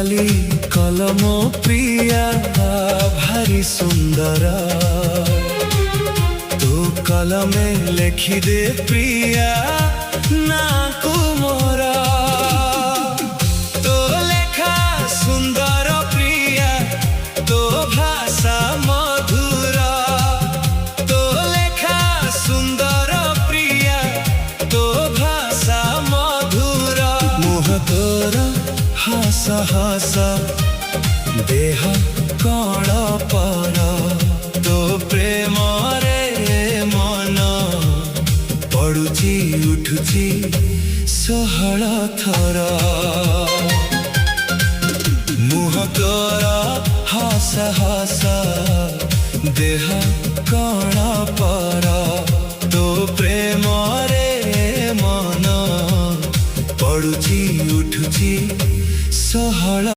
नाली कलम प्रिया भारी सुंदर तो कलमे लेखि दे प्रिया ना कुमोरा तो लेखा सुंदर प्रिया तो भाषा मधुर तो लेखा सुंदर प्रिया तो भाषा मधुर मुह तोर हास हास देह कण पर तो प्रेम रे मन पड़ुची उठुची षोहल थर मुह तोर हास हास देह कण पर तो प्रेम रे मन पड़ुची उठुची षोहल